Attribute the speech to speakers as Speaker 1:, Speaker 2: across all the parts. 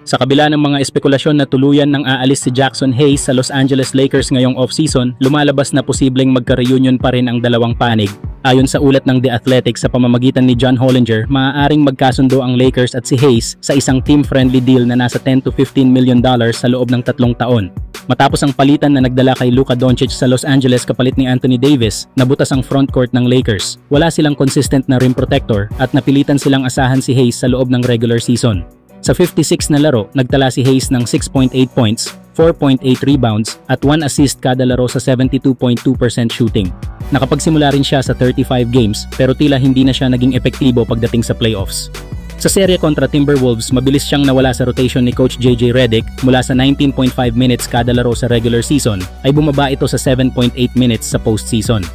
Speaker 1: Sa kabila ng mga espekulasyon na tuluyan ng aalis si Jackson Hayes sa Los Angeles Lakers ngayong off-season, lumalabas na posibleng magka-reunion pa rin ang dalawang panig. Ayon sa ulat ng The Athletic sa pamamagitan ni John Hollinger, maaaring magkasundo ang Lakers at si Hayes sa isang team-friendly deal na nasa $10 to $15 million sa loob ng 3 taon. Matapos ang palitan na nagdala kay Luka Doncic sa Los Angeles kapalit ni Anthony Davis, nabutas ang frontcourt ng Lakers. Wala silang consistent na rim protector at napilitan silang asahan si Hayes sa loob ng regular season. Sa 56 na laro, nagtala si Hayes ng 6.8 points, 4.8 rebounds at 1 assist kada laro sa 72.2% shooting. Nakapagsimula rin siya sa 35 games pero tila hindi na siya naging epektibo pagdating sa playoffs. Sa serye kontra Timberwolves, mabilis siyang nawala sa rotation ni Coach JJ Redick. Mula sa 19.5 minutes kada laro sa regular season ay bumaba ito sa 7.8 minutes sa postseason.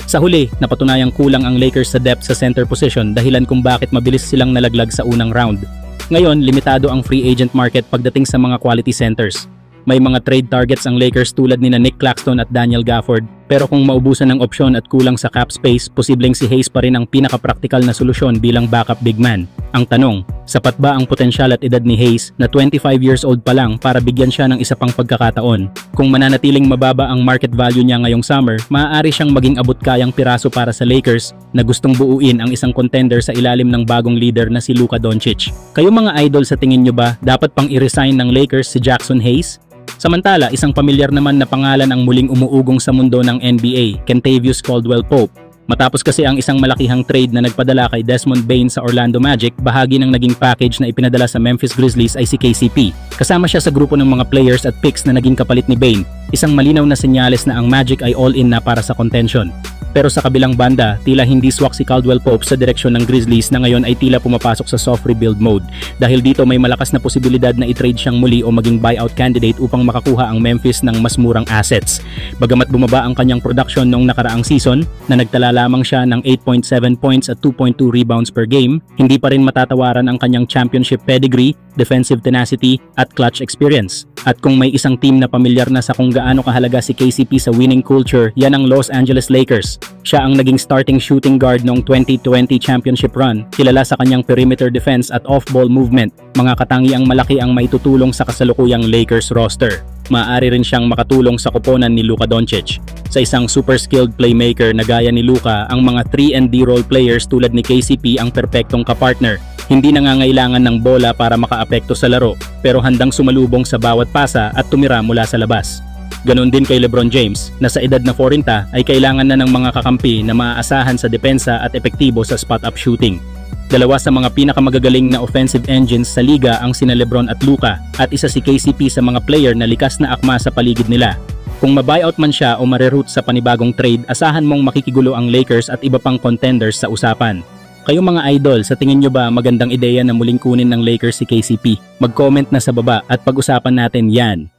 Speaker 1: Sa huli, napatunayang kulang ang Lakers sa depth sa center position dahilan kung bakit mabilis silang nalaglag sa unang round. Ngayon, limitado ang free agent market pagdating sa mga quality centers. May mga trade targets ang Lakers tulad ni Nick Claxton at Daniel Gafford, pero kung maubusan ng opsyon at kulang sa cap space, posibleng si Hayes pa rin ang pinaka-practical na solusyon bilang backup big man. Ang tanong, sapat ba ang potensyal at edad ni Hayes na 25 years old pa lang para bigyan siya ng isa pang pagkakataon? Kung mananatiling mababa ang market value niya ngayong summer, maaari siyang maging abot-kayang piraso para sa Lakers na gustong buuin ang isang contender sa ilalim ng bagong leader na si Luka Doncic. Kayo mga idol, sa tingin nyo ba dapat pang i-resign ng Lakers si Jackson Hayes? Samantala, isang pamilyar naman na pangalan ang muling umuugong sa mundo ng NBA, Kentavious Caldwell-Pope. Matapos kasi ang isang malakihang trade na nagpadala kay Desmond Bane sa Orlando Magic, bahagi ng naging package na ipinadala sa Memphis Grizzlies ay si KCP. Kasama siya sa grupo ng mga players at picks na naging kapalit ni Bane, isang malinaw na senyales na ang Magic ay all-in na para sa contention. Pero sa kabilang banda, tila hindi swak si Caldwell-Pope sa direksyon ng Grizzlies na ngayon ay tila pumapasok sa soft rebuild mode. Dahil dito may malakas na posibilidad na i-trade siyang muli o maging buyout candidate upang makakuha ang Memphis ng mas murang assets. Bagamat bumaba ang kanyang production noong nakaraang season, na nagtala lamang siya ng 8.7 points at 2.2 rebounds per game, hindi pa rin matatawaran ang kanyang championship pedigree, defensive tenacity at clutch experience. At kung may isang team na pamilyar na sa kung gaano kahalaga si KCP sa winning culture, yan ang Los Angeles Lakers. Siya ang naging starting shooting guard noong 2020 championship run, kilala sa kanyang perimeter defense at off-ball movement, mga katangiang malaki ang maitutulong sa kasalukuyang Lakers roster. Maaari rin siyang makatulong sa koponan ni Luka Doncic. Sa isang super skilled playmaker na gaya ni Luka, ang mga 3-and-D role players tulad ni KCP ang perpektong kapartner. Hindi nangangailangan ng bola para makaapekto sa laro, pero handang sumalubong sa bawat pasa at tumira mula sa labas. Ganon din kay LeBron James, na sa edad na 40 ay kailangan na ng mga kakampi na maaasahan sa depensa at epektibo sa spot-up shooting. Dalawa sa mga pinakamagagaling na offensive engines sa liga ang sina LeBron at Luka, at isa si KCP sa mga player na likas na akma sa paligid nila. Kung mabuyout man siya o mareroute sa panibagong trade, asahan mong makikigulo ang Lakers at iba pang contenders sa usapan. Kayo mga idol, sa tingin nyo ba magandang ideya na muling kunin ng Lakers si KCP? Mag-comment na sa baba at pag-usapan natin yan.